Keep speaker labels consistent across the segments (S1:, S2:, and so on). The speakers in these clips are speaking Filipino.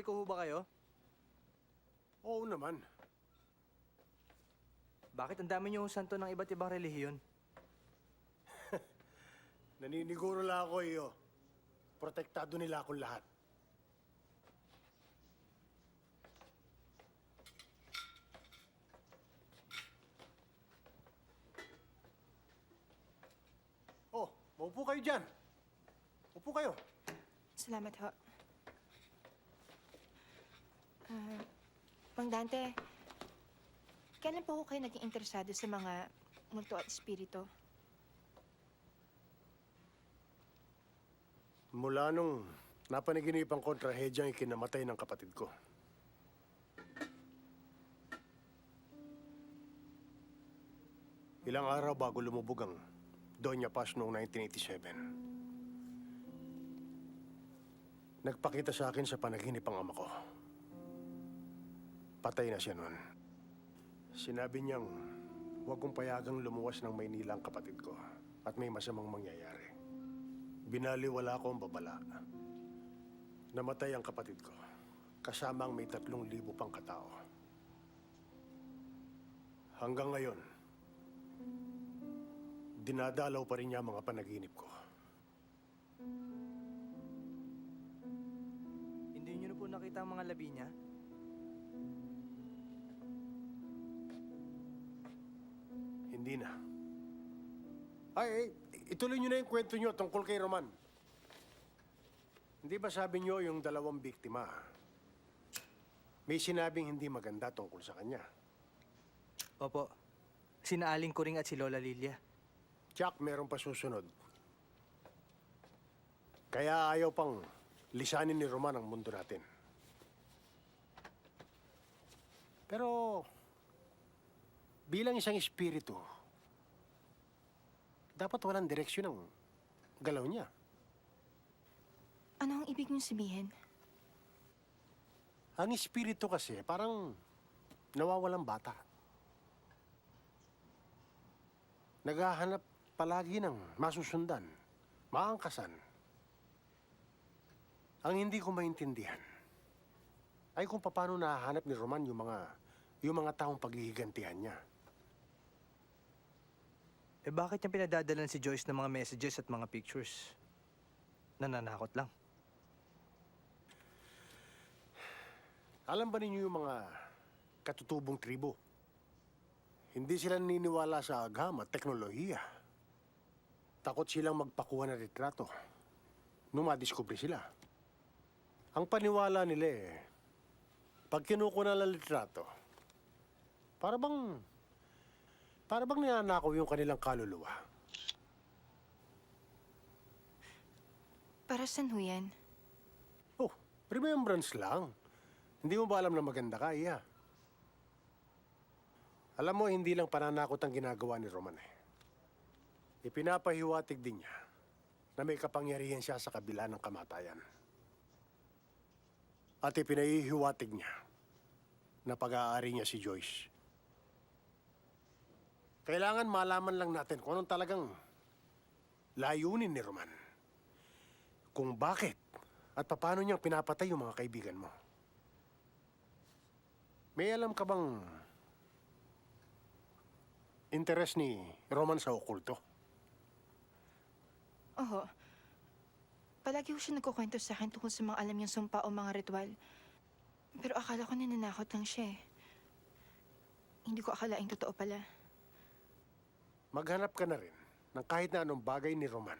S1: Katoliko ho ba kayo?
S2: Oo naman.
S1: Bakit ang dami niyo santo ng iba't ibang relihiyon?
S2: Naniniguro lang ako iyo. Protektado nila akong lahat. Oh, maupo kayo dyan. Upo kayo.
S3: Salamat ho. Mang Dante, kailan po ho kayo naging interesado sa mga multo at espiritu?
S2: Mula nung napanaginipan ko ang trahedyang ikinamatay ng kapatid ko. Ilang araw bago lumubog ang Doña Paz noong 1987. Nagpakita sa akin sa panaginip ang ama ko. Patay na siya noon. Sinabi niyang huwag kong payagang lumuwas ng Maynila ang kapatid ko at may masamang mangyayari. Binaliwala ko ang babala. Namatay ang kapatid ko, kasama ang may 3,000 pang katao. Hanggang ngayon, dinadalaw pa rin niya ang mga panaginip ko.
S1: Hindi niyo na po nakita ang mga labi niya?
S2: Hindi na. Ay, ituloy niyo na yung kwento niyo tungkol kay Roman. Hindi ba sabi niyo yung 2 biktima? May sinabing hindi maganda tungkol sa kanya.
S1: Opo. Sina Aling Kuring at si Lola Lilia.
S2: Jack, meron pa susunod. Kaya ayaw pang lisanin ni Roman ang mundo natin. Pero, bilang isang espiritu, dapat walang direksyon ang galaw niya.
S3: Ano ang ibig niyong sabihin?
S2: Ang espiritu kasi parang nawawalang bata. Naghahanap palagi ng masusundan, maangkasan. Ang hindi ko maintindihan ay kung paano nahahanap ni Roman yung mga taong paghihigantihan niya.
S1: Eh bakit niya pinadadalan si Joyce ng mga messages at mga pictures? Nananakot lang.
S2: Alam ba ninyo yung mga katutubong tribo? Hindi sila naniniwala sa agham at teknolohiya. Takot silang magpakuha ng retrato nung madiskubre sila. Ang paniwala nila pag kinukuha ng litrato, para bang ninanakaw yung kanilang kaluluwa.
S3: Para saan ho yan?
S2: Oh, remembrance lang. Hindi mo ba alam na maganda ka, iya? Alam mo, hindi lang pananakot ang ginagawa ni Roman Ipinapahiwatig din niya na may kapangyarihan siya sa kabila ng kamatayan. At ipinahihiwatig niya na pag-aari niya si Joyce. Kailangan malaman lang natin kung anong talagang layunin ni Roman. Kung bakit at paano niyang pinapatay yung mga kaibigan mo. May alam ka bang interes ni Roman sa okulto?
S3: Oho. Palagi ho siya nagkukwento sa akin tungkol sa mga alam niyang sumpa o mga ritual. Pero akala ko ninanakot lang siya Hindi ko akalaing totoo pala.
S2: Maghanap ka na rin ng kahit na anong bagay ni Roman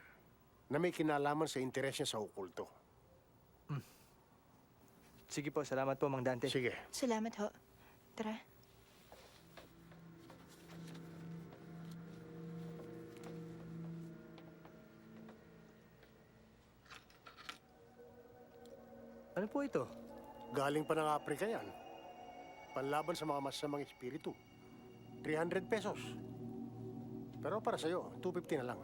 S2: na may kinalaman sa interes niya sa okulto.
S1: Sige po, salamat po, Mang Dante.
S2: Sige.
S3: Salamat ho. Tara.
S1: Ano po ito?
S2: Galing pa ng Afrika yan. Panlaban sa mga masamang espiritu. 300 pesos. Pero para sa'yo, 250 na lang.